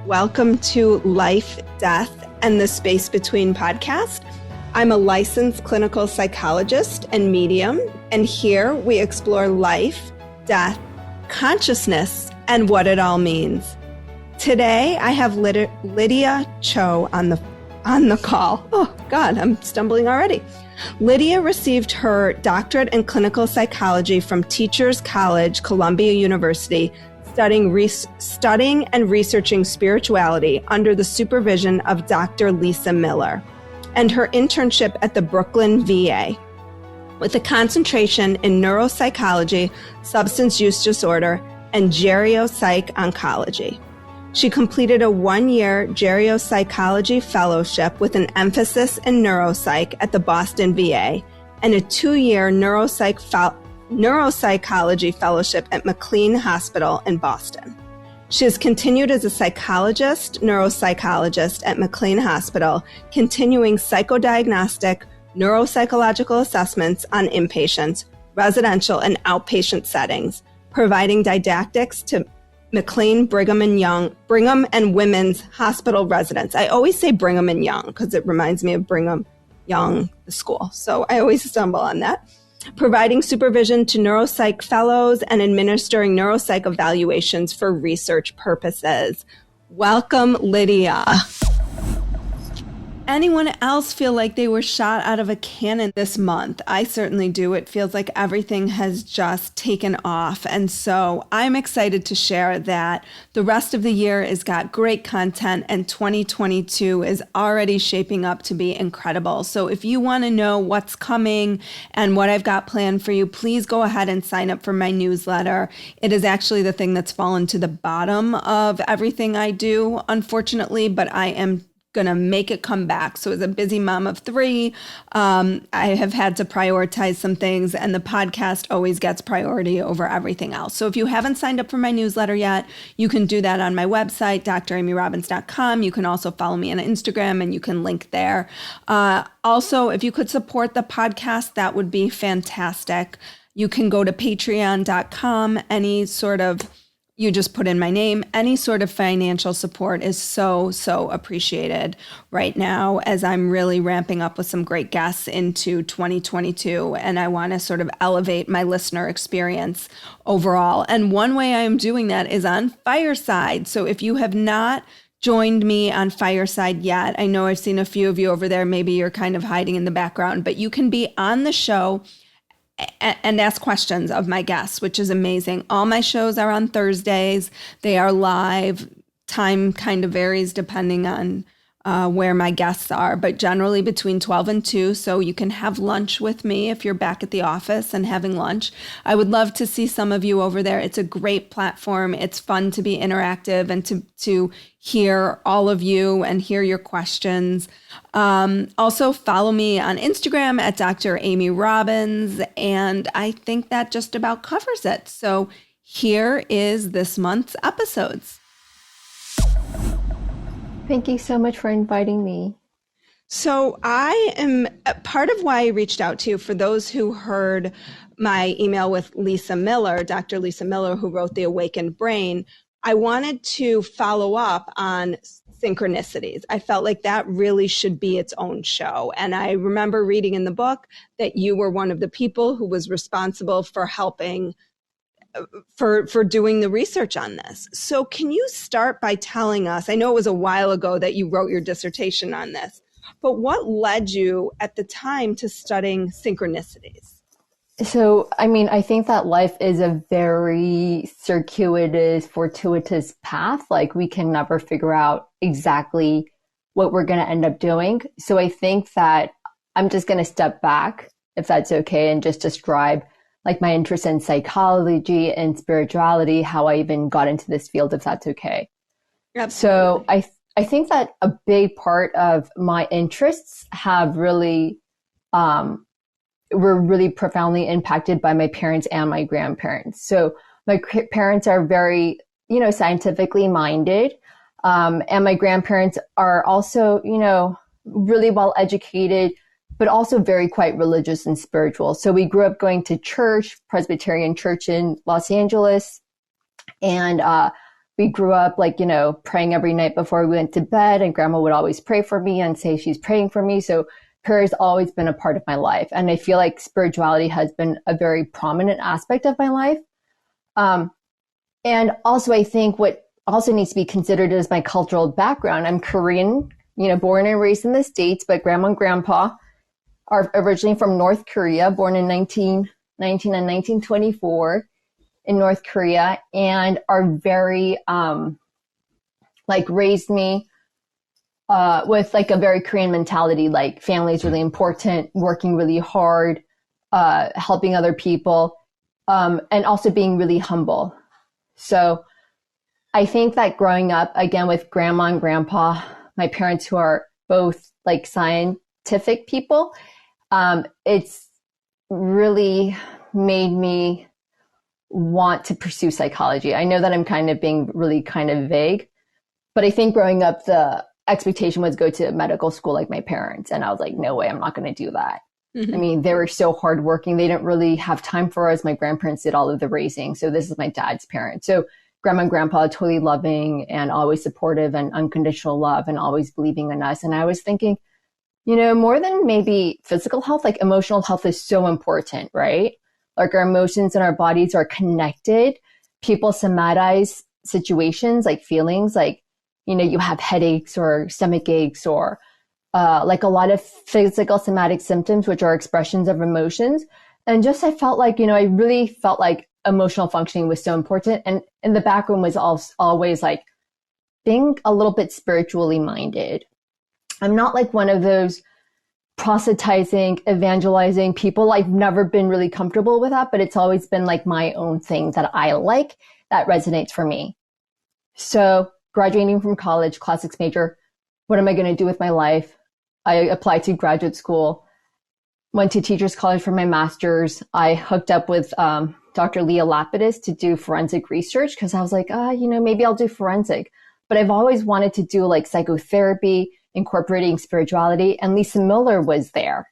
Welcome to Life, Death, and the Space Between podcast. I'm a licensed clinical psychologist and medium, and here we explore life, death, consciousness, and what it all means. Today, I have Lydia Cho on the call. Oh, God, I'm stumbling already. Lydia received her doctorate in clinical psychology from Teachers College, Columbia University, studying and researching spirituality under the supervision of Dr. Lisa Miller, and her internship at the Brooklyn VA, with a concentration in neuropsychology, substance use disorder, and geropsych oncology. She completed a 1-year geropsychology fellowship with an emphasis in neuropsych at the Boston VA and a 2-year neuropsychology fellowship at McLean Hospital in Boston. She has continued as a psychologist, neuropsychologist at McLean Hospital, continuing psychodiagnostic, neuropsychological assessments on inpatients, residential and outpatient settings, providing didactics to McLean, Brigham and Women's Hospital residents. I always say Brigham and Young because it reminds me of Brigham Young, the school. So I always stumble on that. Providing supervision to neuropsych fellows and administering neuropsych evaluations for research purposes. Welcome, Lydia. Anyone else feel like they were shot out of a cannon this month? I certainly do. It feels like everything has just taken off. And so I'm excited to share that the rest of the year has got great content and 2022 is already shaping up to be incredible. So if you want to know what's coming and what I've got planned for you, please go ahead and sign up for my newsletter. It is actually the thing that's fallen to the bottom of everything I do, unfortunately, but I am going to make it come back. So as a busy mom of 3, I have had to prioritize some things, and the podcast always gets priority over everything else. So if you haven't signed up for my newsletter yet, you can do that on my website, dramyrobbins.com. You can also follow me on Instagram, and you can link there. Also, if you could support the podcast, that would be fantastic. You can go to patreon.com. You just put in my name. Any sort of financial support is so appreciated right now as I'm really ramping up with some great guests into 2022. And I want to sort of elevate my listener experience overall. And one way I am doing that is on Fireside. So if you have not joined me on Fireside yet, I know I've seen a few of you over there. Maybe you're kind of hiding in the background, but you can be on the show and ask questions of my guests, which is amazing. All my shows are on Thursdays. They are live. Time kind of varies depending on where my guests are, but generally between 12 and 2. So you can have lunch with me if you're back at the office and having lunch. I would love to see some of you over there. It's a great platform. It's fun to be interactive and to hear all of you and hear your questions. Also follow me on Instagram at Dr. Amy Robbins. And I think that just about covers it. So here is this month's episodes. Thank you so much for inviting me. So I am part of why I reached out to you. For those who heard my email with Lisa Miller, Dr. Lisa Miller, who wrote The Awakened Brain, I wanted to follow up on Synchronicities. I felt like that really should be its own show. And I remember reading in the book that you were one of the people who was responsible for helping for doing the research on this. So can you start by telling us, I know it was a while ago that you wrote your dissertation on this, but what led you at the time to studying synchronicities? So, I think that life is a very circuitous, fortuitous path. Like we can never figure out exactly what we're going to end up doing. So I think that I'm just going to step back, if that's okay, and just describe like my interest in psychology and spirituality, how I even got into this field, if that's okay. Absolutely. So I think that a big part of my interests have really, were really profoundly impacted by my parents and my grandparents. So my parents are very, scientifically minded. And my grandparents are also, really well educated, but also very quite religious and spiritual. So we grew up going to church, Presbyterian church in Los Angeles. And we grew up like, praying every night before we went to bed, and grandma would always pray for me and say she's praying for me. So prayer has always been a part of my life. And I feel like spirituality has been a very prominent aspect of my life. And also I think what also needs to be considered is my cultural background. I'm Korean, born and raised in the States, but grandma and grandpa are originally from North Korea, born in 1919 and 1924 in North Korea, and are very, raised me with like a very Korean mentality, like family is really important, working really hard, helping other people, and also being really humble. So I think that growing up, again, with grandma and grandpa, my parents who are both like scientific people, it's really made me want to pursue psychology. I know that I'm kind of being really kind of vague, but I think growing up, the expectation was go to medical school like my parents. And I was like, no way, I'm not going to do that. Mm-hmm. I mean, they were so hardworking. They didn't really have time for us. My grandparents did all of the raising. So this is my dad's parents. So grandma and grandpa, totally loving and always supportive and unconditional love and always believing in us. And I was thinking, more than maybe physical health, like emotional health is so important, right? Like our emotions and our bodies are connected. People somatize situations like feelings, like, you have headaches or stomach aches or like a lot of physical somatic symptoms, which are expressions of emotions. And just, I felt like, I really felt like emotional functioning was so important. And in the background was always like being a little bit spiritually minded. I'm not like one of those proselytizing, evangelizing people. I've never been really comfortable with that, but it's always been like my own thing that I like, that resonates for me. So graduating from college, classics major, what am I going to do with my life? I applied to graduate school, went to teachers college for my master's. I hooked up with Dr. Leah Lapidus to do forensic research because I was like, maybe I'll do forensic. But I've always wanted to do like psychotherapy, incorporating spirituality, and Lisa Miller was there.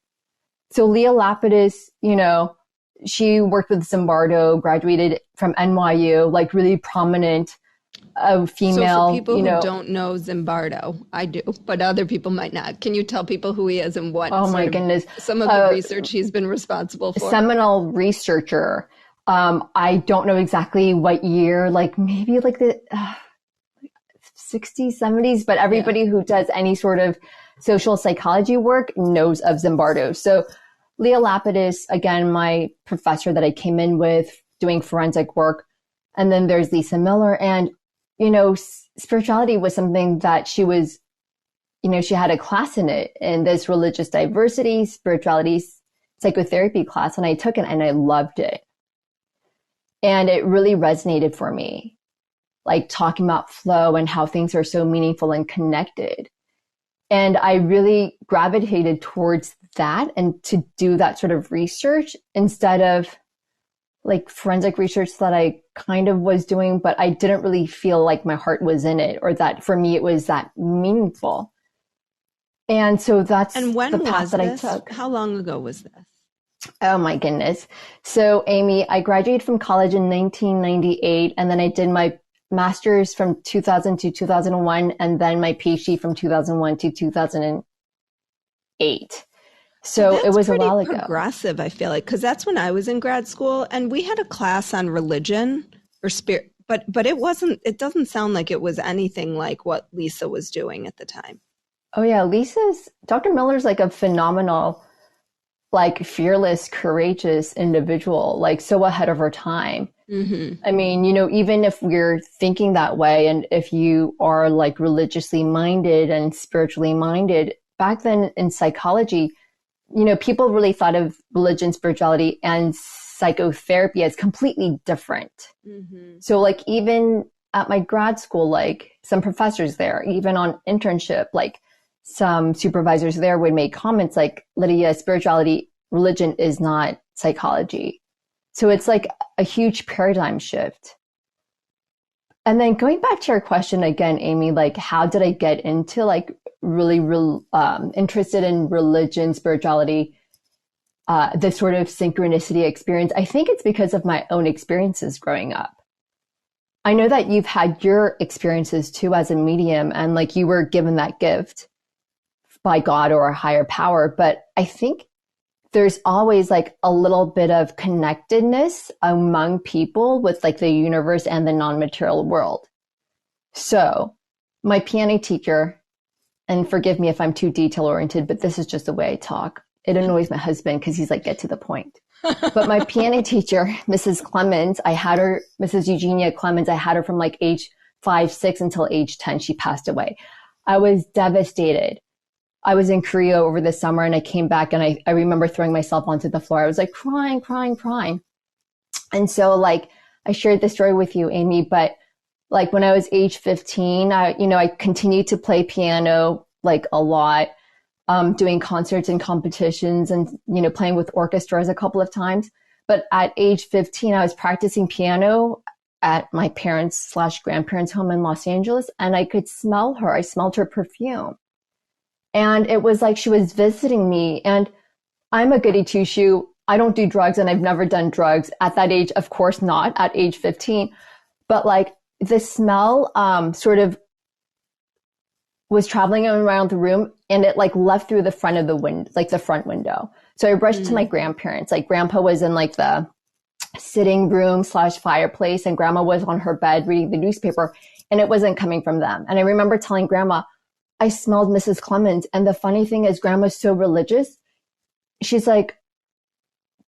So Leah Lapidus, she worked with Zimbardo, graduated from NYU, like really prominent female. So for people who don't know Zimbardo, I do, but other people might not. Can you tell people who he is and what? Oh my goodness! Some of the research he's been responsible for. Seminal researcher. I don't know exactly what year, like maybe like the 60s, 70s, but everybody who does any sort of social psychology work knows of Zimbardo. So Leah Lapidus, again, my professor that I came in with doing forensic work. And then there's Lisa Miller. And, spirituality was something that she was, she had a class in it, in this religious diversity, spirituality, psychotherapy class. And I took it and I loved it. And it really resonated for me, like talking about flow and how things are so meaningful and connected. And I really gravitated towards that and to do that sort of research instead of like forensic research that I kind of was doing, but I didn't really feel like my heart was in it, or that for me it was that meaningful. And so that's the path that I took. How long ago was this? Oh my goodness. So Amy, I graduated from college in 1998, and then I did my master's from 2000 to 2001, and then my PhD from 2001 to 2008. So it was a while ago. Progressive, I feel like, because that's when I was in grad school, and we had a class on religion or spirit, but it doesn't sound like it was anything like what Lisa was doing at the time. Oh yeah, Dr. Miller's like a phenomenal, like fearless, courageous individual, like so ahead of her time. Mm-hmm. I mean, even if we're thinking that way, and if you are like religiously minded and spiritually minded, back then in psychology, people really thought of religion, spirituality, and psychotherapy as completely different. Mm-hmm. So like even at my grad school, like some professors there, even on internship, like some supervisors there would make comments like, Lydia, spirituality, religion is not psychology. So it's like a huge paradigm shift. And then going back to your question again, Amy, like how did I get into like really interested in religion, spirituality, the sort of synchronicity experience? I think it's because of my own experiences growing up. I know that you've had your experiences too as a medium, and like you were given that gift by God or a higher power. But I think there's always like a little bit of connectedness among people with like the universe and the non-material world. So my piano teacher, and forgive me if I'm too detail oriented, but this is just the way I talk. It annoys my husband because he's like, get to the point. But my piano teacher, Mrs. Clemens, I had her, Mrs. Eugenia Clemens, I had her from like age 5, 6 until age 10. She passed away. I was devastated. I was in Korea over the summer and I came back and I remember throwing myself onto the floor. I was like crying, crying, crying. And so like I shared this story with you, Amy, but like when I was age 15, I continued to play piano like a lot, doing concerts and competitions and, playing with orchestras a couple of times. But at age 15, I was practicing piano at my parents/grandparents' home in Los Angeles, and I could smell her. I smelled her perfume. And it was like she was visiting me. And I'm a goody two shoe. I don't do drugs and I've never done drugs at that age. Of course not at age 15. But like the smell sort of was traveling around the room and it like left through the front of the window, like the front window. So I rushed to my grandparents. Like grandpa was in like the sitting room/fireplace and grandma was on her bed reading the newspaper and it wasn't coming from them. And I remember telling grandma, I smelled Mrs. Clemens. And the funny thing is grandma's so religious. She's like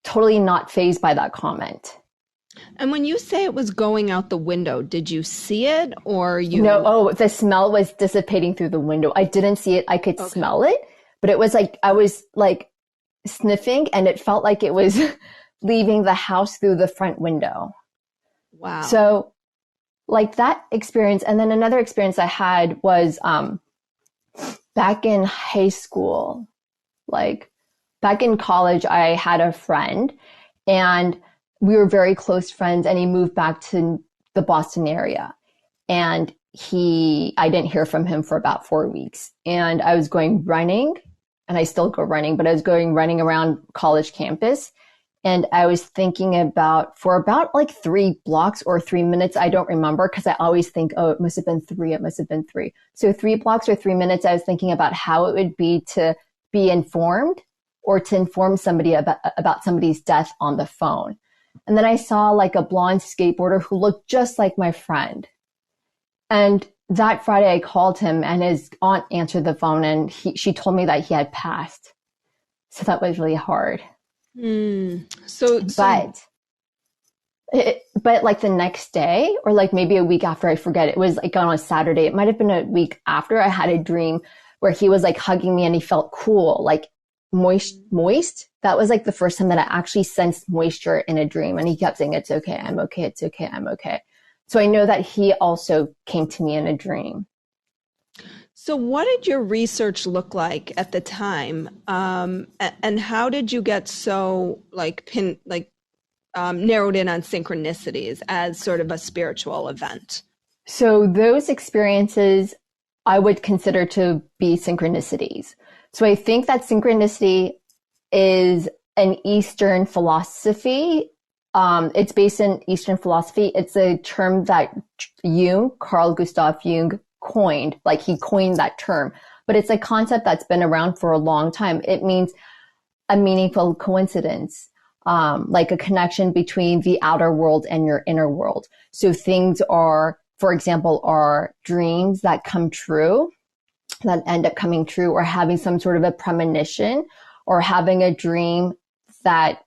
totally not fazed by that comment. And when you say it was going out the window, did you see it or you? No, the smell was dissipating through the window. I didn't see it. I could smell it, but it was like, I was like sniffing and it felt like it was leaving the house through the front window. Wow. So like that experience. And then another experience I had was, back in high school, like back in college, I had a friend and we were very close friends and he moved back to the Boston area and I didn't hear from him for about 4 weeks and I was going running and I still go running, but I was going running around college campus. And I was thinking for about like 3 blocks or 3 minutes. I don't remember because I always think, it must have been 3. It must have been 3. So 3 blocks or 3 minutes, I was thinking about how it would be to be informed or to inform somebody about somebody's death on the phone. And then I saw like a blonde skateboarder who looked just like my friend. And that Friday I called him and his aunt answered the phone and she told me that he had passed. So that was really hard. But like the next day or like maybe a week after, I forget, it was like on a Saturday. It might've been a week after I had a dream where he was like hugging me and he felt cool, like moist. That was like the first time that I actually sensed moisture in a dream. And he kept saying, it's okay. I'm okay. It's okay. I'm okay. So I know that he also came to me in a dream. So what did your research look like at the time? And how did you get so narrowed in on synchronicities as sort of a spiritual event? So those experiences I would consider to be synchronicities. So I think that synchronicity is an Eastern philosophy. It's based in Eastern philosophy. It's a term that Carl Gustav Jung coined, like he coined that term, but it's a concept that's been around for a long time. It means a meaningful coincidence, like a connection between the outer world and your inner world. So things are, for example, are dreams that come true, that end up coming true, or having some sort of a premonition, or having a dream that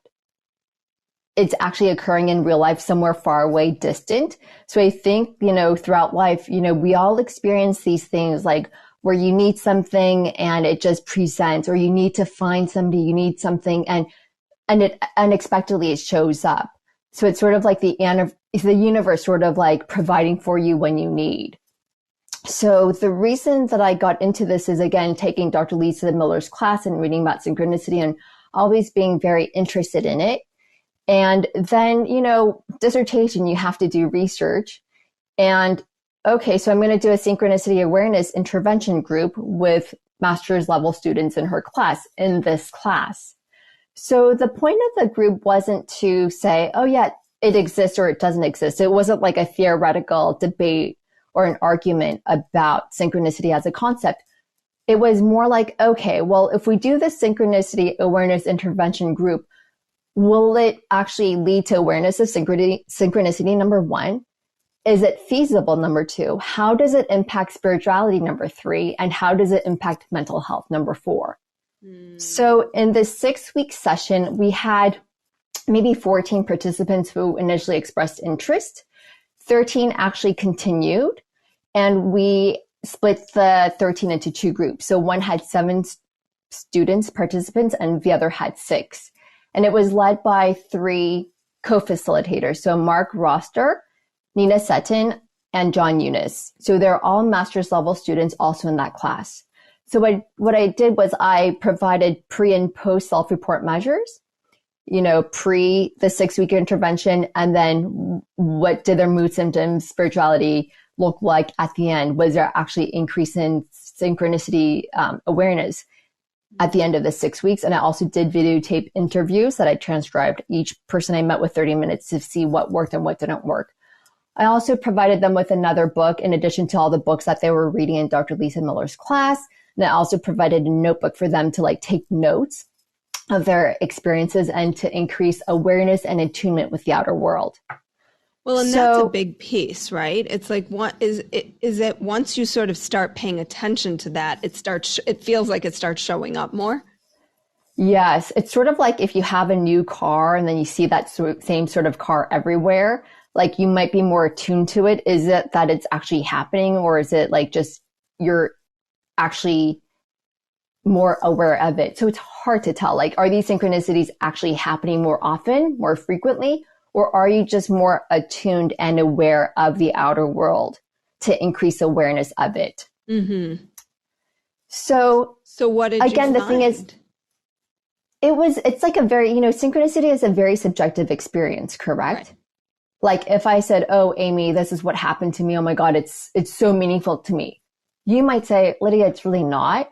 it's actually occurring in real life somewhere far away, distant. So I think, throughout life, we all experience these things like where you need something and it just presents, or you need to find somebody, you need something and it unexpectedly it shows up. So it's sort of like the universe sort of like providing for you when you need. So the reason that I got into this is, again, taking Dr. Lisa Miller's class and reading about synchronicity and always being very interested in it. And then, dissertation, you have to do research. And okay, so I'm going to do a synchronicity awareness intervention group with master's level students in this class. So the point of the group wasn't to say, oh yeah, it exists or it doesn't exist. It wasn't like a theoretical debate or an argument about synchronicity as a concept. It was more like, okay, well, if we do this synchronicity awareness intervention group, will it actually lead to awareness of synchronicity, number one? Is it feasible, number two? How does it impact spirituality, number three? And how does it impact mental health, number four? So in this 6-week session, we had maybe 14 participants who initially expressed interest. 13 actually continued, and we split the 13 into two groups. So one had 7 students, participants, and the other had 6. And it was led by 3 co-facilitators. So Mark Roster, Nina Seton, and John Eunice. So they're all master's level students also in that class. So what I did was I provided pre and post self-report measures, pre the 6-week intervention, and then what did their mood symptoms, spirituality look like at the end? Was there actually increase in synchronicity awareness at the end of the 6 weeks? And I also did videotape interviews that I transcribed. Each person I met with 30 minutes to see what worked and what didn't work. I also provided them with another book in addition to all the books that they were reading in Dr. Lisa Miller's class. And I also provided a notebook for them to take notes of their experiences and to increase awareness and attunement with the outer world. Well, and that's a big piece, right? It's like, what is it once you sort of start paying attention to that, it feels like it starts showing up more? Yes. It's sort of like if you have a new car and then you see that same sort of car everywhere, you might be more attuned to it. Is it that it's actually happening, or is it just you're actually more aware of it? So it's hard to tell. Are these synchronicities actually happening more often, more frequently, or are you just more attuned and aware of the outer world to increase awareness of it? Mm-hmm. So what did again, you the thing is, it's like a very, synchronicity is a very subjective experience, correct? Right. If I said, oh, Amy, this is what happened to me. Oh my God, it's so meaningful to me. You might say, Lydia, it's really not.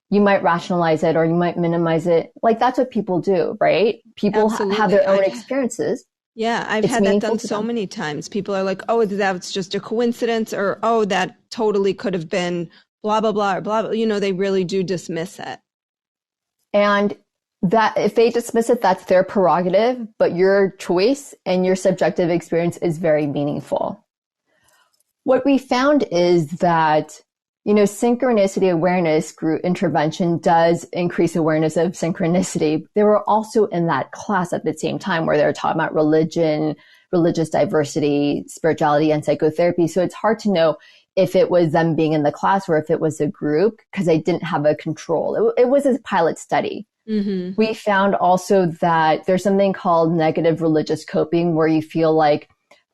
You might rationalize it or you might minimize it. That's what people do, right? People have their own experiences. Yeah, I've had that done so many times. People are like, oh, that's just a coincidence, or, oh, that totally could have been blah, blah, blah, or blah, blah. They really do dismiss it. And that if they dismiss it, that's their prerogative, but your choice and your subjective experience is very meaningful. What we found is that, synchronicity awareness group intervention does increase awareness of synchronicity. They were also in that class at the same time where they were talking about religion, religious diversity, spirituality, and psychotherapy. So it's hard to know if it was them being in the class or if it was a group, because I didn't have a control. It was a pilot study. Mm-hmm. We found also that there's something called negative religious coping, where you feel like,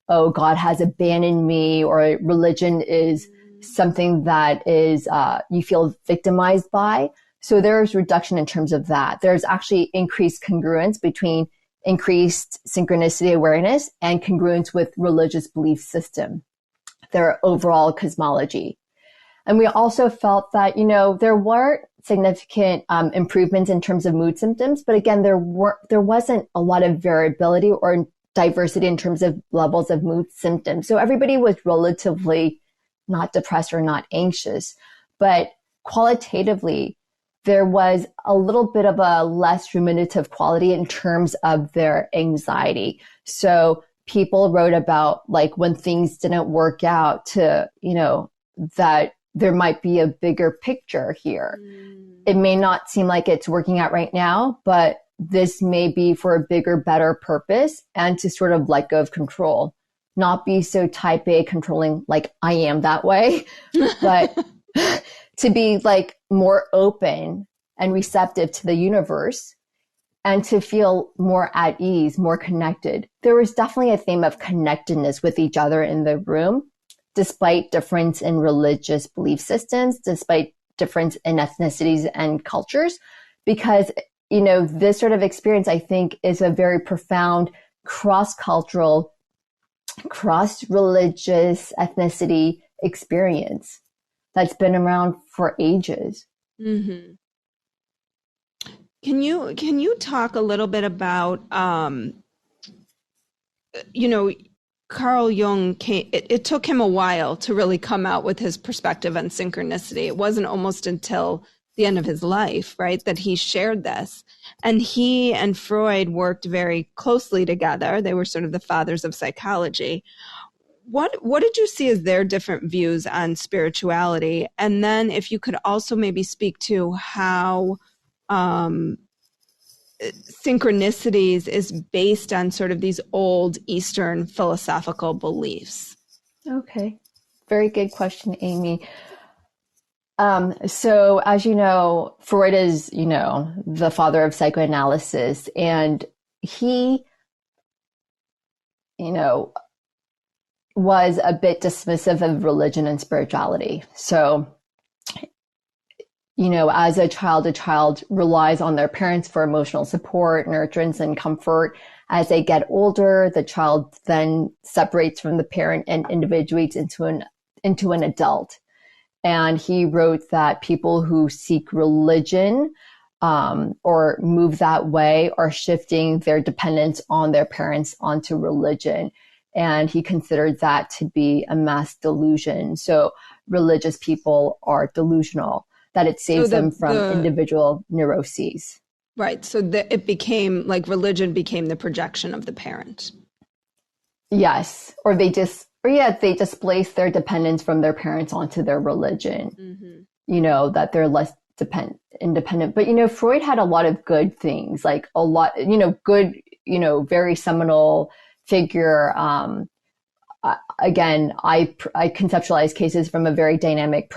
oh, God has abandoned me, or religion is something that is you feel victimized by. So there's reduction in terms of that. There's actually increased congruence between increased synchronicity awareness and congruence with religious belief system, their overall cosmology. And we also felt that, there were significant improvements in terms of mood symptoms, but again, there wasn't a lot of variability or diversity in terms of levels of mood symptoms. So everybody was relatively not depressed or not anxious, but qualitatively, there was a little bit of a less ruminative quality in terms of their anxiety. So people wrote about when things didn't work out to, that there might be a bigger picture here. It may not seem like it's working out right now, but this may be for a bigger, better purpose, and to sort of let go of control, not be so type A controlling like I am that way, but to be more open and receptive to the universe and to feel more at ease, more connected. There was definitely a theme of connectedness with each other in the room, despite difference in religious belief systems, despite difference in ethnicities and cultures, because, this sort of experience, I think, is a very profound cross-cultural, cross-religious ethnicity experience that's been around for ages. Mm-hmm. Can you talk a little bit about you know, Carl Jung it took him a while to really come out with his perspective on synchronicity. It wasn't almost until the end of his life, right, that he shared this. And he and Freud worked very closely together. They were sort of the fathers of psychology. What did you see as their different views on spirituality? And then if you could also maybe speak to how um, synchronicities is based on sort of these old Eastern philosophical beliefs. Okay. Very good question, Amy. So as you know, Freud is, the father of psychoanalysis, and he, you know, was a bit dismissive of religion and spirituality. So, as a child relies on their parents for emotional support, nurturance, and comfort. As they get older, the child then separates from the parent and individuates into an adult. And he wrote that people who seek religion or move that way are shifting their dependence on their parents onto religion. And he considered that to be a mass delusion. So religious people are delusional, that it saves them from individual neuroses. Right. So it became like religion became the projection of the parent. Yes. Or they displace their dependence from their parents onto their religion, that they're less independent. But, Freud had a lot of good things, like a lot, good, very seminal figure. Again, I conceptualize cases from a very psychodynamic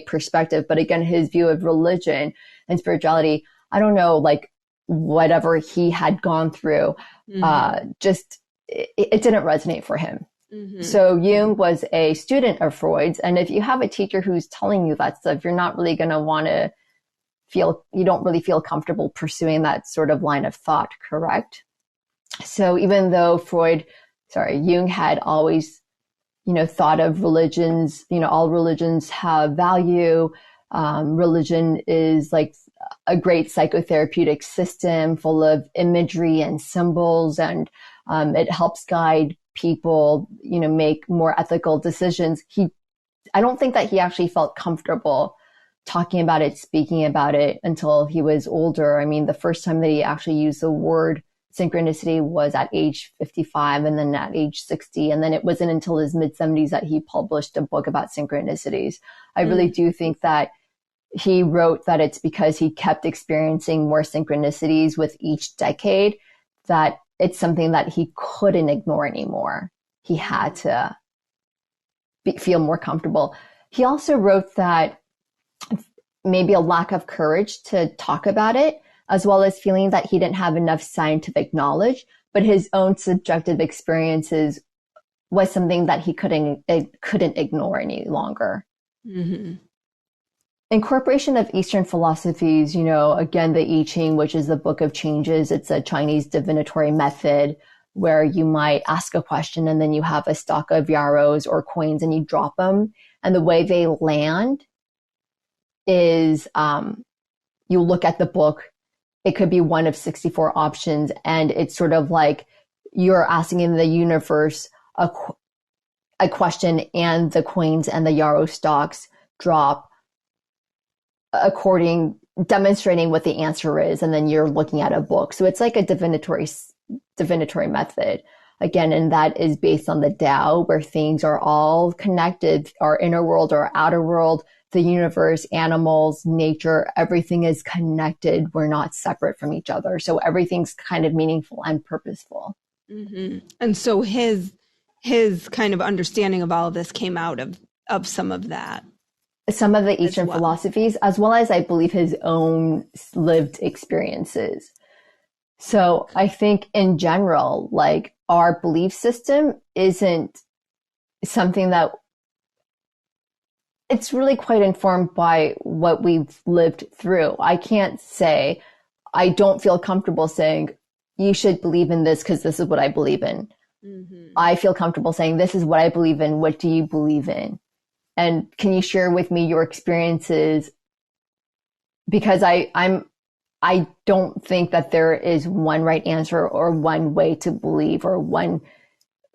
perspective. But again, his view of religion and spirituality, I don't know, like whatever he had gone through, it didn't resonate for him. So Jung was a student of Freud's. And if you have a teacher who's telling you that stuff, you're not really going to you don't really feel comfortable pursuing that sort of line of thought, correct? So even though Jung had always, thought of religions, all religions have value. Religion is like a great psychotherapeutic system full of imagery and symbols, and it helps guide people, make more ethical decisions. I don't think that he actually felt comfortable talking about it, speaking about it until he was older. I mean, the first time that he actually used the word synchronicity was at age 55 and then at age 60. And then it wasn't until his mid-70s that he published a book about synchronicities. I really do think that he wrote that it's because he kept experiencing more synchronicities with each decade that it's something that he couldn't ignore anymore. He had to feel more comfortable. He also wrote that maybe a lack of courage to talk about it, as well as feeling that he didn't have enough scientific knowledge, but his own subjective experiences was something that he couldn't ignore any longer. Incorporation of Eastern philosophies, again, the I Ching, which is the Book of Changes, it's a Chinese divinatory method where you might ask a question and then you have a stock of yarrows or coins and you drop them. And the way they land is you look at the book. It could be one of 64 options. And it's sort of like you're asking in the universe a question, and the coins and the yarrow stocks drop demonstrating what the answer is. And then you're looking at a book. So it's like a divinatory method. Again, and that is based on the Tao, where things are all connected, our inner world, our outer world, the universe, animals, nature, everything is connected. We're not separate from each other. So everything's kind of meaningful and purposeful. And so his kind of understanding of all of this came out of some of that. Some of the Eastern philosophies, as well as I believe his own lived experiences. So I think in general, like our belief system isn't something that it's really quite informed by what we've lived through. I can't say, I don't feel comfortable saying, you should believe in this because this is what I believe in. I feel comfortable saying, this is what I believe in. What do you believe in? And can you share with me your experiences? Because I'm I don't think that there is one right answer or one way to believe or one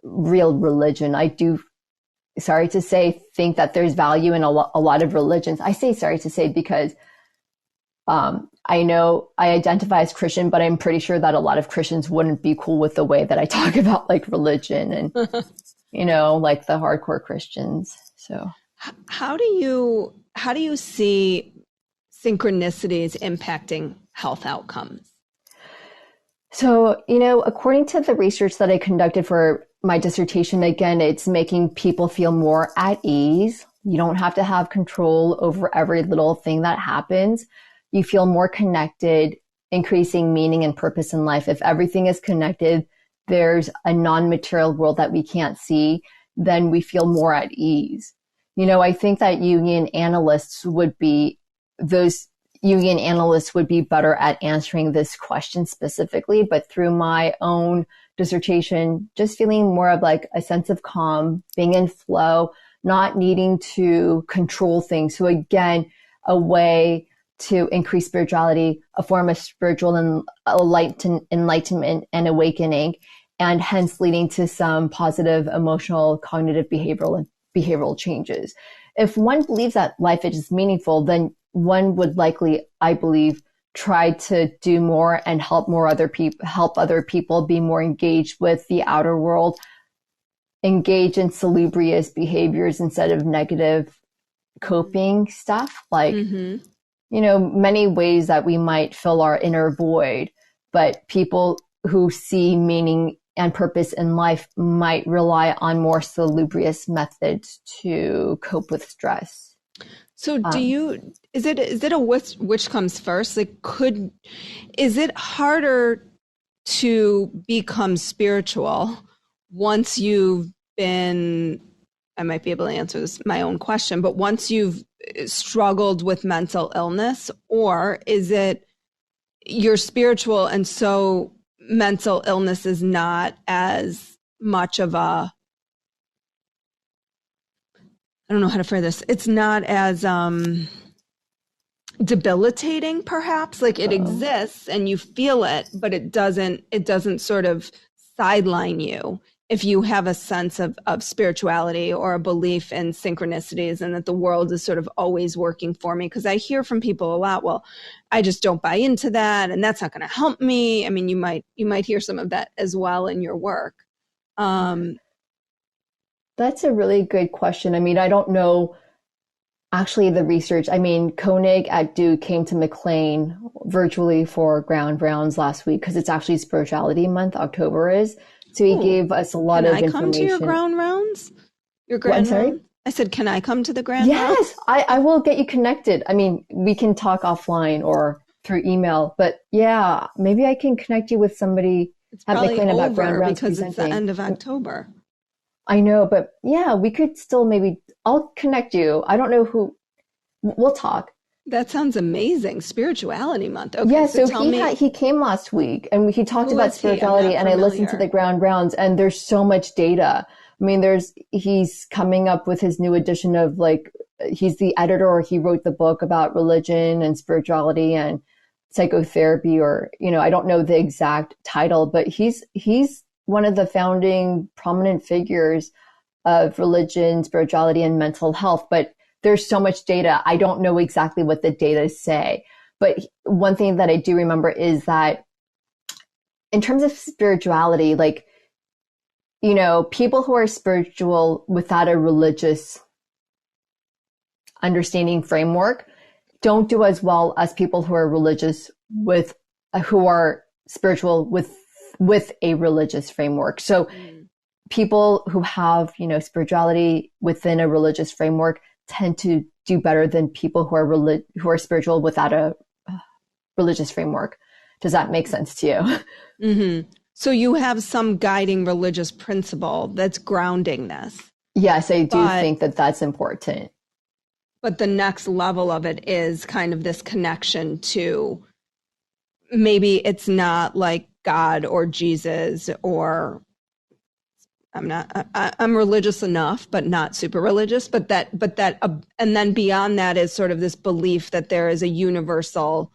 real religion. I do, sorry to say, think that there's value in a lot of religions. I say sorry to say because I know I identify as Christian, but I'm pretty sure that a lot of Christians wouldn't be cool with the way that I talk about like religion and, like the hardcore Christians. So how do you see synchronicities impacting health outcomes? So, according to the research that I conducted for my dissertation, again, it's making people feel more at ease. You don't have to have control over every little thing that happens. You feel more connected, increasing meaning and purpose in life. If everything is connected, there's a non-material world that we can't see, then we feel more at ease. I think that Jungian analysts would be better at answering this question specifically, but through my own dissertation, just feeling more of like a sense of calm, being in flow, not needing to control things. So again, a way to increase spirituality, a form of spiritual enlightenment and awakening, and hence leading to some positive emotional, cognitive, behavioral changes. If one believes that life is meaningful, then one would likely, I believe, try to do more and help other people be more engaged with the outer world, engage in salubrious behaviors instead of negative coping stuff, like, many ways that we might fill our inner void, but people who see meaning and purpose in life might rely on more salubrious methods to cope with stress. So is it a which comes first? Like, is it harder to become spiritual once you've been, I might be able to answer this, my own question, but once you've struggled with mental illness, or is it you're spiritual and so mental illness is not as much of a, I don't know how to phrase this. It's not as debilitating, perhaps. Like it exists and you feel it, but it doesn't sort of sideline you if you have a sense of spirituality or a belief in synchronicities and that the world is sort of always working for me. Because I hear from people a lot, well, I just don't buy into that and that's not going to help me. I mean, you might hear some of that as well in your work. That's a really good question. I mean, I don't know actually the research. I mean, Koenig at Duke came to McLean virtually for Ground Rounds last week because it's actually Spirituality Month, October is. So he gave us a lot of information. Can I come to your ground rounds? Your grand rounds? I said, can I come to the grand rounds? Yes, I will get you connected. I mean, we can talk offline or through email, but yeah, maybe I can connect you with somebody at McLean about ground rounds because it's the end of October. I know, but yeah, we could still I'll connect you. I don't know who, we'll talk. That sounds amazing. Spirituality Month. Okay, yeah, so he came last week and he talked about spirituality and I listened to the ground rounds and there's so much data. I mean, he's coming up with his new edition of he's the editor or he wrote the book about religion and spirituality and psychotherapy or, I don't know the exact title, but he's one of the founding prominent figures of religion, spirituality, and mental health. But there's so much data. I don't know exactly what the data say. But one thing that I do remember is that in terms of spirituality, people who are spiritual without a religious understanding framework don't do as well as people who are religious who are spiritual with a religious framework. So people who have, spirituality within a religious framework tend to do better than people who are spiritual without a religious framework. Does that make sense to you? Mm-hmm. So you have some guiding religious principle that's grounding this. Yes, I do think that that's important. But the next level of it is kind of this connection to maybe it's not like God or Jesus or I'm religious enough, but not super religious, but that, and then beyond that is sort of this belief that there is a universal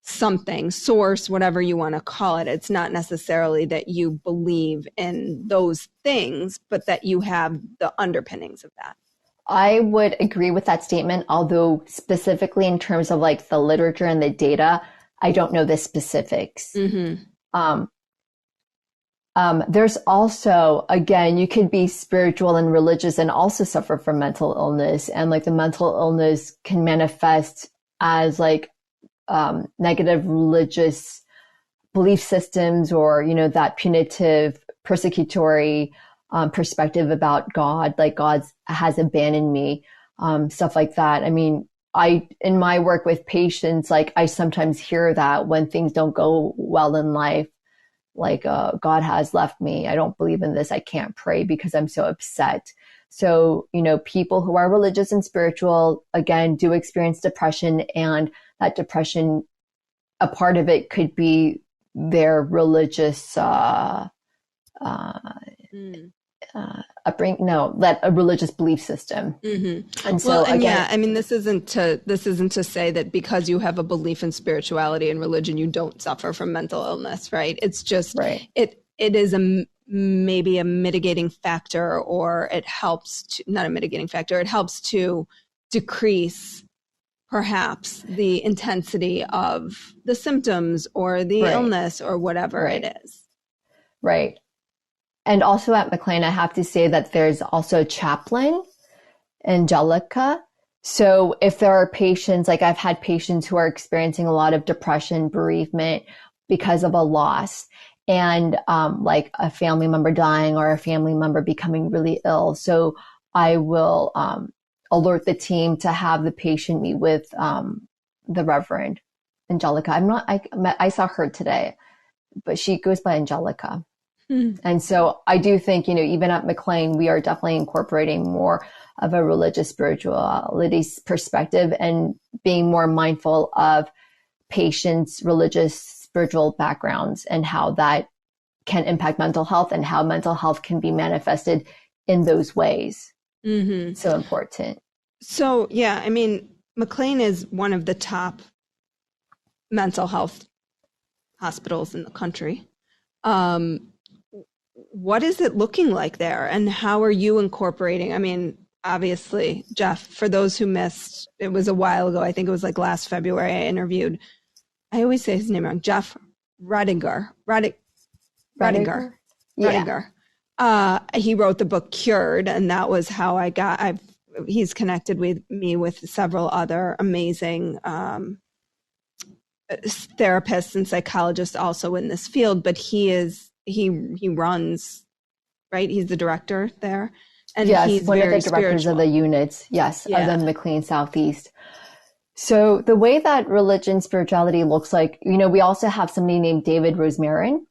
something, source, whatever you want to call it. It's not necessarily that you believe in those things, but that you have the underpinnings of that. I would agree with that statement, although specifically in terms of like the literature and the data, I don't know the specifics. Mm-hmm. There's also, again, you could be spiritual and religious and also suffer from mental illness. And like the mental illness can manifest as like negative religious belief systems, or, you know, that punitive, persecutory perspective about God, like God has abandoned me, stuff like that. I mean, in my work with patients, like I sometimes hear that when things don't go well in life, like God has left me. I don't believe in this. I can't pray because I'm so upset. So, you know, people who are religious and spiritual, again, do experience depression, and that depression, a part of it could be their religious upbringing. No, that a religious belief system. Mm-hmm. And so, well, and again, yeah, I mean, this isn't to say that because you have a belief in spirituality and religion, you don't suffer from mental illness, right? It's just right. it is maybe a mitigating factor, or it helps to, not a mitigating factor, it helps to decrease perhaps the intensity of the symptoms or the Right. illness or whatever Right. it is. Right. And also at McLean, I have to say that there's also a chaplain, Angelica. So if there are patients, like I've had patients who are experiencing a lot of depression, bereavement because of a loss, and like a family member dying or a family member becoming really ill. So I will alert the team to have the patient meet with the Reverend Angelica. I saw her today, but she goes by Angelica. And so I do think, you know, even at McLean, we are definitely incorporating more of a religious spirituality perspective and being more mindful of patients' religious spiritual backgrounds and how that can impact mental health and how mental health can be manifested in those ways. Mm-hmm. So important. So, yeah, I mean, McLean is one of the top mental health hospitals in the country. What is it looking like there, and how are you incorporating? I mean, obviously, Jeff, for those who missed, it was a while ago. I think it was like last February. I interviewed, I always say his name wrong, Jeff Redinger. Yeah. He wrote the book Cured, and that was how he's connected with me with several other amazing therapists and psychologists also in this field, but he runs, right? He's the director there. And yes, he's one of very the directors spiritual. of the units, yes, Yeah. of the McLean Southeast. So the way that religion, spirituality looks like, you know, we also have somebody named David Rosmarin.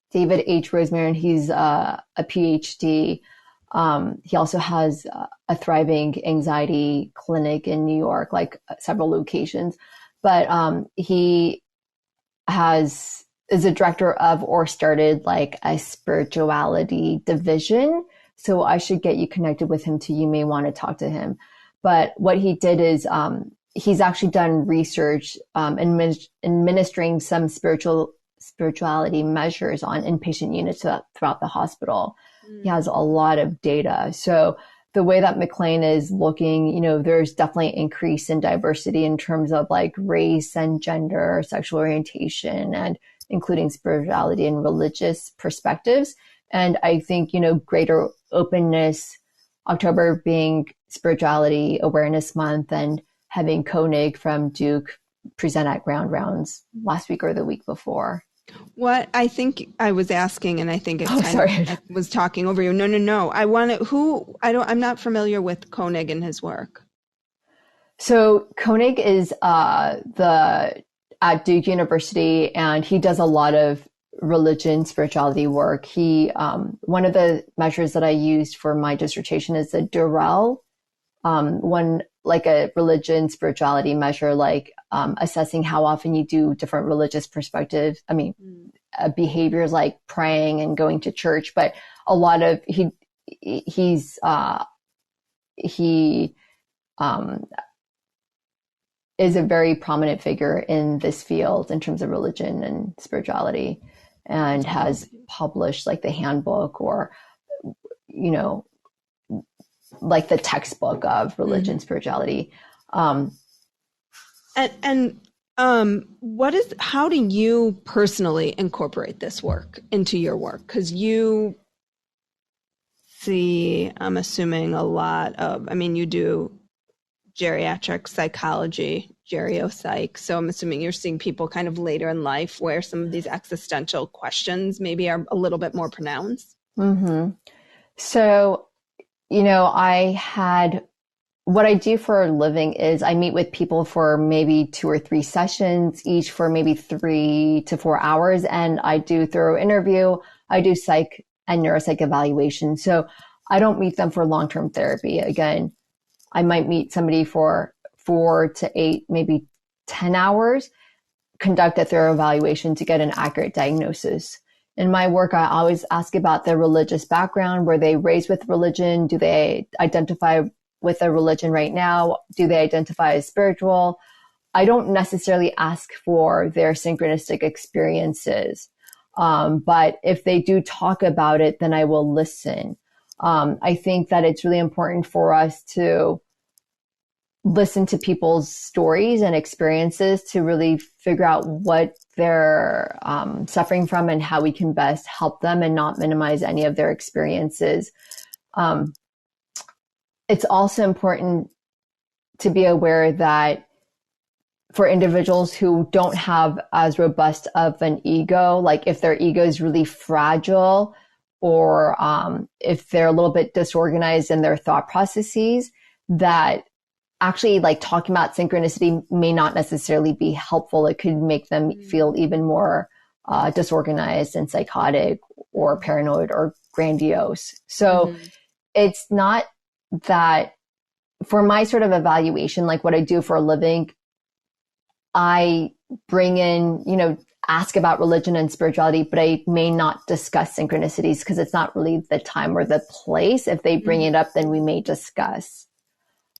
David H. Rosmarin, he's a PhD. He also has a thriving anxiety clinic in New York, like several locations. But he is a director of or started like a spirituality division. So I should get you connected with him too. You may want to talk to him. But what he did is he's actually done research administering some spirituality measures on inpatient units throughout the hospital. He has a lot of data. So the way that McLean is looking, you know, there's definitely increase in diversity in terms of like race and gender, sexual orientation, and including spirituality and religious perspectives. And I think, you know, greater openness, October being Spirituality Awareness Month, and having Koenig from Duke present at Ground Rounds last week or the week before. What I think I was asking, and I think it's I was talking over you. No. I'm not familiar with Koenig and his work. So Koenig is at Duke University, and he does a lot of religion, spirituality work. He one of the measures that I used for my dissertation is the DUREL, one like a religion spirituality measure, like assessing how often you do different religious perspectives. I mean, behaviors like praying and going to church, but a lot of is a very prominent figure in this field in terms of religion and spirituality, and has published like the handbook, or, you know, like the textbook of religion, spirituality. How do you personally incorporate this work into your work? Because you see, I'm assuming you do geriatric psychology, geriopsych. So I'm assuming you're seeing people kind of later in life where some of these existential questions maybe are a little bit more pronounced. Mm-hmm. So, what I do for a living is I meet with people for maybe 2 or 3 sessions, each for maybe 3 to 4 hours. And I do thorough interview. I do psych and neuropsych evaluation. So I don't meet them for long-term therapy. Again, I might meet somebody for 4 to 8, maybe 10 hours, conduct a thorough evaluation to get an accurate diagnosis. In my work, I always ask about their religious background. Were they raised with religion? Do they identify with a religion right now? Do they identify as spiritual? I don't necessarily ask for their synchronistic experiences. But if they do talk about it, then I will listen. I think that it's really important for us to listen to people's stories and experiences to really figure out what they're suffering from and how we can best help them and not minimize any of their experiences. It's also important to be aware that for individuals who don't have as robust of an ego, like if their ego is really fragile, or if they're a little bit disorganized in their thought processes, that actually like talking about synchronicity may not necessarily be helpful. It could make them feel even more disorganized and psychotic or paranoid or grandiose. So it's not that for my sort of evaluation, like what I do for a living, I bring in, ask about religion and spirituality, but I may not discuss synchronicities because it's not really the time or the place. If they bring it up, then we may discuss.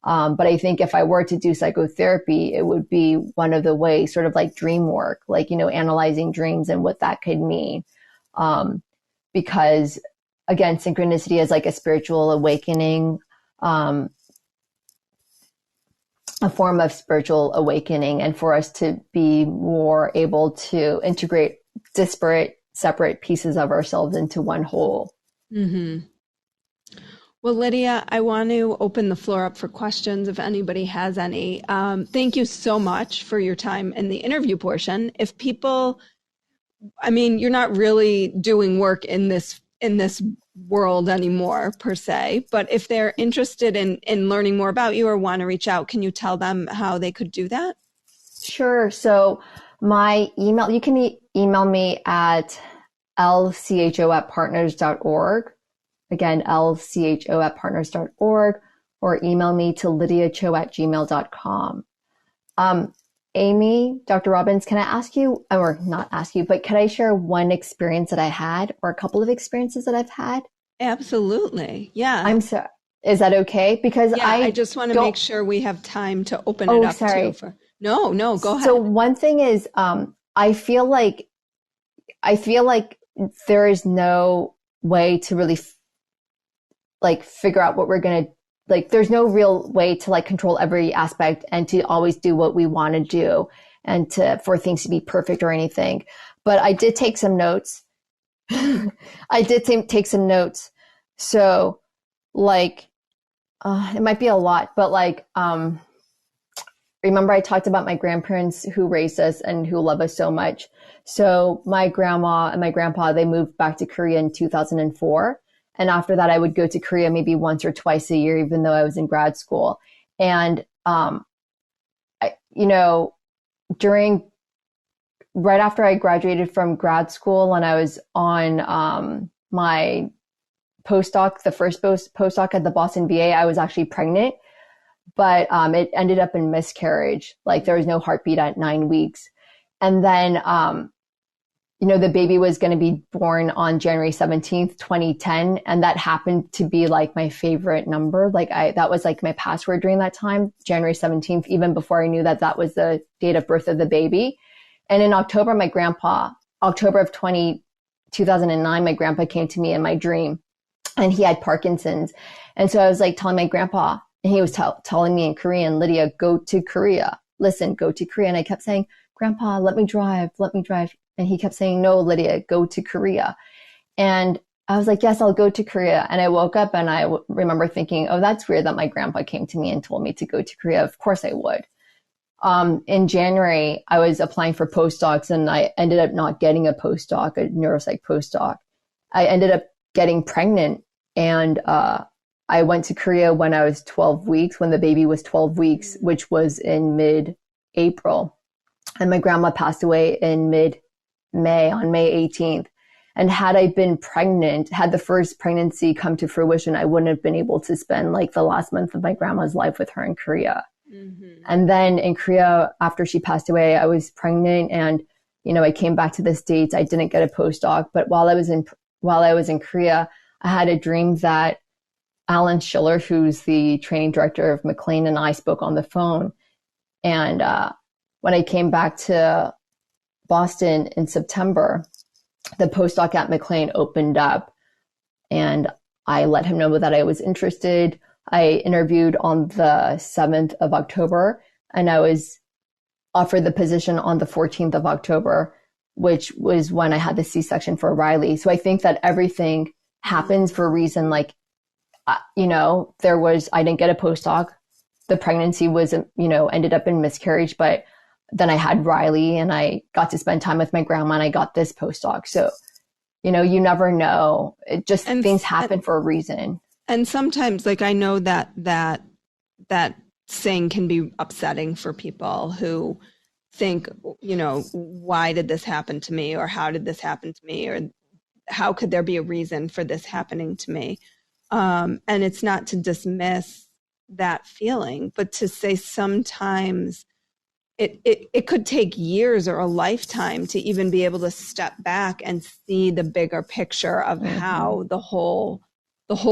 But I think if I were to do psychotherapy, it would be one of the ways, sort of like dream work, like, analyzing dreams and what that could mean. Because again, synchronicity is like a spiritual awakening, a form of spiritual awakening, and for us to be more able to integrate disparate, separate pieces of ourselves into one whole. Mm-hmm. Well, Lydia, I want to open the floor up for questions if anybody has any. Thank you so much for your time in the interview portion. If people, you're not really doing work in this world anymore per se, but if they're interested in learning more about you or want to reach out, can you tell them how they could do that? Sure. So my email, you can email me at lcho@partners.org. Again, lcho@partners.org, or email me to lydiacho@gmail.com. Amy, Dr. Robbins, can I ask you, or not ask you, but could I share one experience that I had, or a couple of experiences that I've had? Absolutely. Yeah. Is that okay? Because I just want to make sure we have time to open it up too. No, go ahead. So one thing is, I feel like there is no way to really figure out what we're going to, there's no real way to control every aspect and to always do what we want to do and for things to be perfect or anything. But I did take some notes. Take some notes. So it might be a lot, but remember I talked about my grandparents who raised us and who love us so much. So my grandma and my grandpa, they moved back to Korea in 2004. And after that, I would go to Korea maybe once or twice a year, even though I was in grad school. And, right after I graduated from grad school and I was on my postdoc, the first postdoc at the Boston VA, I was actually pregnant, but it ended up in miscarriage. There was no heartbeat at 9 weeks. And then the baby was going to be born on January 17th, 2010. And that happened to be like my favorite number. That was like my password during that time, January 17th, even before I knew that that was the date of birth of the baby. And in October, October of 2009, my grandpa came to me in my dream, and he had Parkinson's. And so I was like telling my grandpa, and he was telling me in Korean, Lydia, go to Korea. Listen, go to Korea. And I kept saying, Grandpa, let me drive. And he kept saying, no, Lydia, go to Korea. And I was like, yes, I'll go to Korea. And I woke up and I remember thinking, oh, that's weird that my grandpa came to me and told me to go to Korea. Of course I would. In January, I was applying for postdocs, and I ended up not getting a postdoc, a neuropsych postdoc. I ended up getting pregnant, and I went to Korea when I was 12 weeks, when the baby was 12 weeks, which was in mid-April. And my grandma passed away in mid-May, on May 18th. And had I been pregnant, had the first pregnancy come to fruition, I wouldn't have been able to spend like the last month of my grandma's life with her in Korea. Mm-hmm. And then in Korea, after she passed away, I was pregnant, and, I came back to the States. I didn't get a postdoc, but while I was in Korea, I had a dream that Alan Schiller, who's the training director of McLean, and I spoke on the phone. And when I came back to Boston in September, the postdoc at McLean opened up, and I let him know that I was interested. I interviewed on the 7th of October, and I was offered the position on the 14th of October, which was when I had the C-section for Riley. So I think that everything happens for a reason. Like, I didn't get a postdoc. The pregnancy was, ended up in miscarriage, but then I had Riley, and I got to spend time with my grandma, and I got this postdoc. So, you never know. Things happen for a reason. And sometimes, like, I know that saying can be upsetting for people who think, why did this happen to me? Or how did this happen to me? Or how could there be a reason for this happening to me? And it's not to dismiss that feeling, but to say sometimes it could take years or a lifetime to even be able to step back and see the bigger picture of mm-hmm. how the whole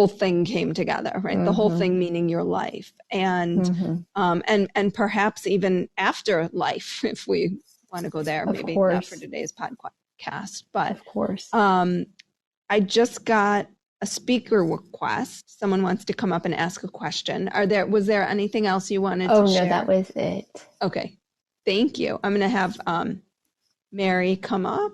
thing came together, right? Mm-hmm. The whole thing meaning your life, and mm-hmm. And perhaps even after life, if we want to go there. Of maybe course. Not for today's podcast, but of course. I just got a speaker request. Someone wants to come up and ask a question. Was there anything else you wanted to share? Oh no, that was it. Okay, thank you. I'm going to have Mary come up.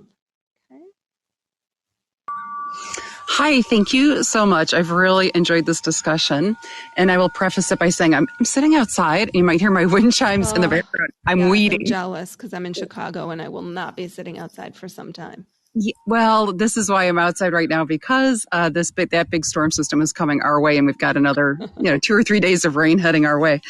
Hi, thank you so much. I've really enjoyed this discussion. And I will preface it by saying I'm sitting outside. You might hear my wind chimes in the background. I'm weeding. I'm jealous because I'm in Chicago and I will not be sitting outside for some time. Yeah, well, this is why I'm outside right now, because that big storm system is coming our way, and we've got another 2 or 3 days of rain heading our way.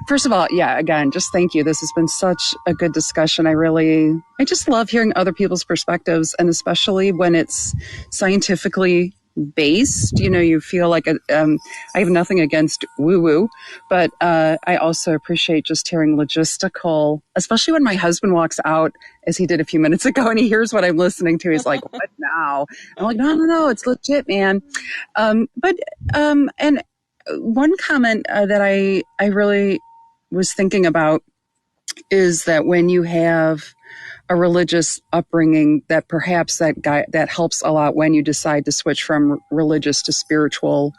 First of all, again, just thank you. This has been such a good discussion. I just love hearing other people's perspectives, and especially when it's scientifically based. You feel like I have nothing against woo-woo, but I also appreciate just hearing logistical, especially when my husband walks out, as he did a few minutes ago, and he hears what I'm listening to. He's like, what now? I'm like, no, it's legit, man. And one comment that I really was thinking about is that when you have a religious upbringing, that perhaps that helps a lot when you decide to switch from religious to spiritual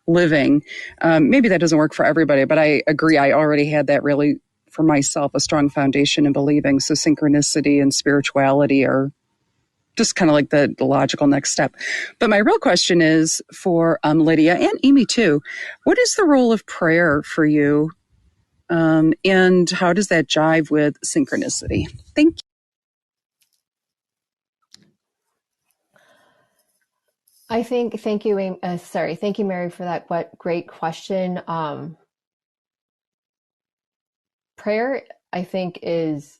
living. Maybe that doesn't work for everybody, but I agree. I already had that really for myself, a strong foundation in believing. So synchronicity and spirituality are just kind of like the logical next step. But my real question is for Lydia and Amy too. What is the role of prayer for you? And how does that jive with synchronicity? Thank you. Thank you, Mary, for that great question. Prayer, I think, is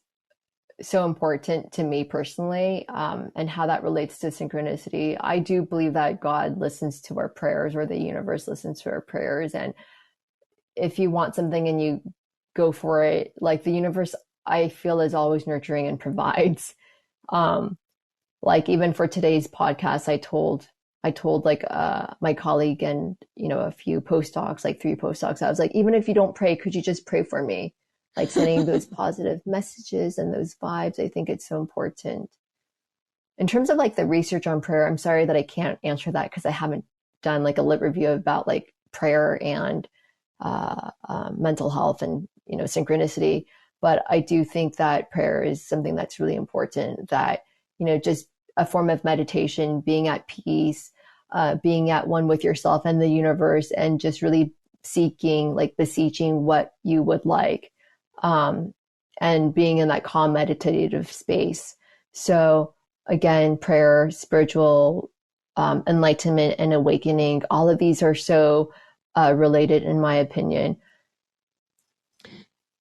so important to me personally, and how that relates to synchronicity. I do believe that God listens to our prayers, or the universe listens to our prayers. And if you want something and you go for it, like the universe, I feel, is always nurturing and provides. Like even for today's podcast, I told like my colleague and a few postdocs, like 3 postdocs, I was like, even if you don't pray, could you just pray for me? Like sending those positive messages and those vibes. I think it's so important. In terms of like the research on prayer, I'm sorry that I can't answer that because I haven't done like a lit review about like prayer and mental health and synchronicity. But I do think that prayer is something that's really important. That just a form of meditation, being at peace, being at one with yourself and the universe, and just really seeking, like beseeching what you would like, and being in that calm meditative space. So again, prayer, spiritual enlightenment and awakening, all of these are so related in my opinion.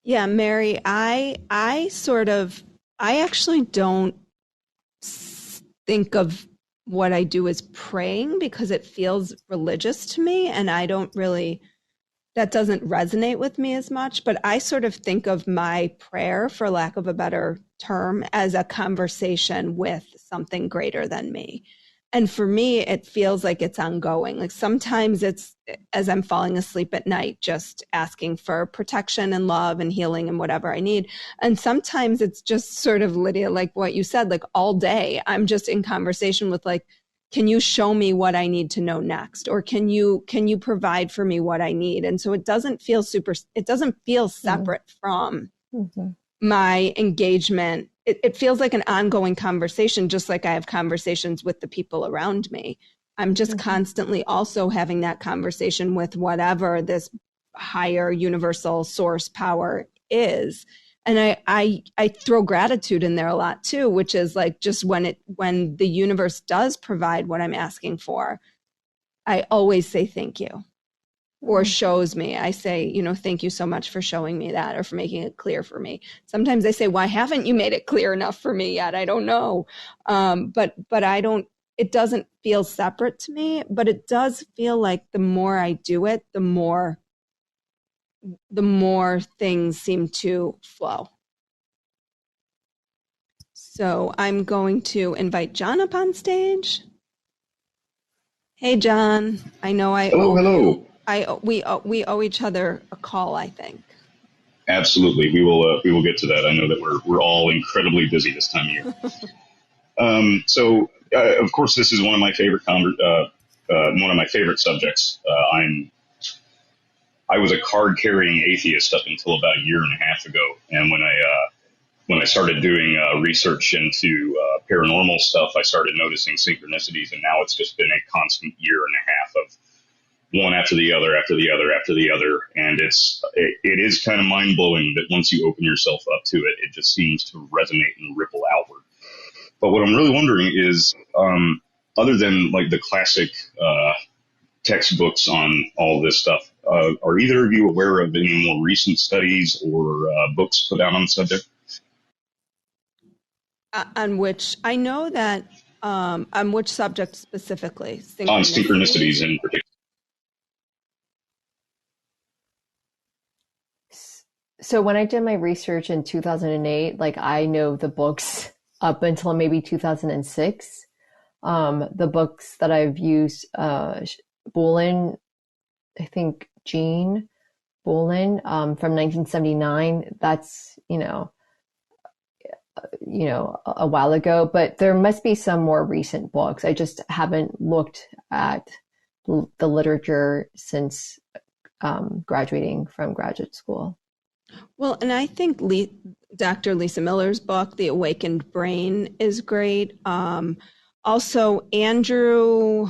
Yeah, Mary, I actually don't think of what I do as praying because it feels religious to me, and that doesn't resonate with me as much. But I sort of think of my prayer, for lack of a better term, as a conversation with something greater than me. And for me, it feels like it's ongoing. Like sometimes it's as I'm falling asleep at night, just asking for protection and love and healing and whatever I need. And sometimes it's just sort of, Lydia, like what you said, like all day, I'm just in conversation with like, can you show me what I need to know next? Or can you provide for me what I need? And so it doesn't feel separate from Mm-hmm. my engagement. It feels like an ongoing conversation, just like I have conversations with the people around me. I'm just constantly also having that conversation with whatever this higher universal source power is. And I throw gratitude in there a lot too, which is like just when the universe does provide what I'm asking for, I always say thank you. Or shows me, I say, thank you so much for showing me that or for making it clear for me. Sometimes I say, why haven't you made it clear enough for me yet? I don't know. But it doesn't feel separate to me, but it does feel like the more I do it, the more things seem to flow. So I'm going to invite John up on stage. Hey, John. I know I Hello, owe hello. you. We owe each other a call, I think. Absolutely, we will get to that. I know that we're all incredibly busy this time of year. Of course, this is one of my favorite one of my favorite subjects. I was a card carrying atheist up until about a year and a half ago, and when I started doing research into paranormal stuff, I started noticing synchronicities, and now it's just been a constant year and a half of one after the other, after the other, after the other. And it is kind of mind blowing that once you open yourself up to it, it just seems to resonate and ripple outward. But what I'm really wondering is, other than like the classic textbooks on all this stuff, are either of you aware of any more recent studies or books put out on the subject? On which I know that on which subject specifically? On Synchronicities? synchronicities in particular. So when I did my research in 2008, like I know the books up until maybe 2006. The books that I've used, Bolin, I think Jean Bolin, from 1979. That's, a while ago, but there must be some more recent books. I just haven't looked at the literature since graduating from graduate school. Well, and I think Dr. Lisa Miller's book, The Awakened Brain, is great. Also, Andrew,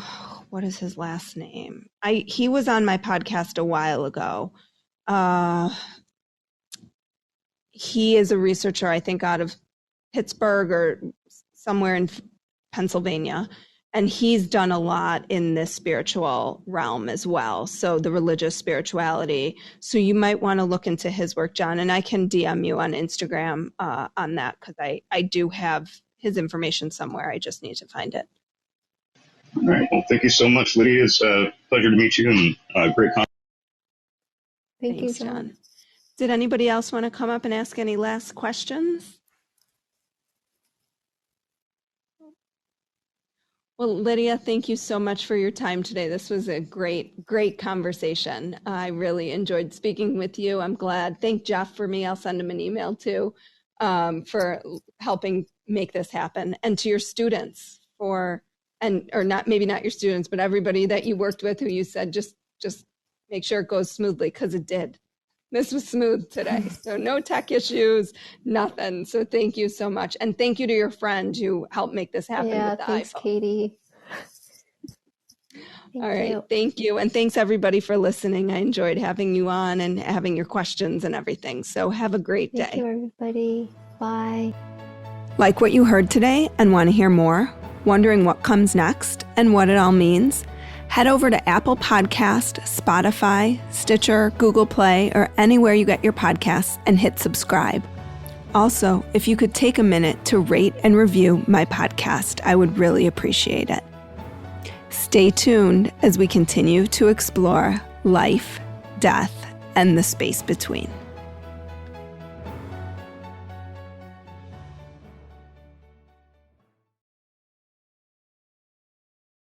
what is his last name? He was on my podcast a while ago. He is a researcher, I think, out of Pittsburgh or somewhere in Pennsylvania. And he's done a lot in this spiritual realm as well. So the religious spirituality. So you might want to look into his work, John. And I can DM you on Instagram on that because I do have his information somewhere. I just need to find it. All right. Well, thank you so much, Lydia. It's a pleasure to meet you and great conversation. Thanks, John. Did anybody else want to come up and ask any last questions? Well, Lydia, thank you so much for your time today. This was a great conversation. I really enjoyed speaking with you. I'm glad. Thank Jeff for me. I'll send him an email too, for helping make this happen. And to your students or not, maybe not your students, but everybody that you worked with who you said, just make sure it goes smoothly, because it did. This was smooth today. So no tech issues, nothing. So thank you so much. And thank you to your friend who helped make this happen with the Thanks, iPhone. Katie. All right. Thank you. And thanks everybody for listening. I enjoyed having you on and having your questions and everything. So have a great day. Thank you, everybody. Bye. Like what you heard today and want to hear more? Wondering what comes next and what it all means? Head over to Apple Podcast, Spotify, Stitcher, Google Play, or anywhere you get your podcasts and hit subscribe. Also, if you could take a minute to rate and review my podcast, I would really appreciate it. Stay tuned as we continue to explore life, death, and the space between.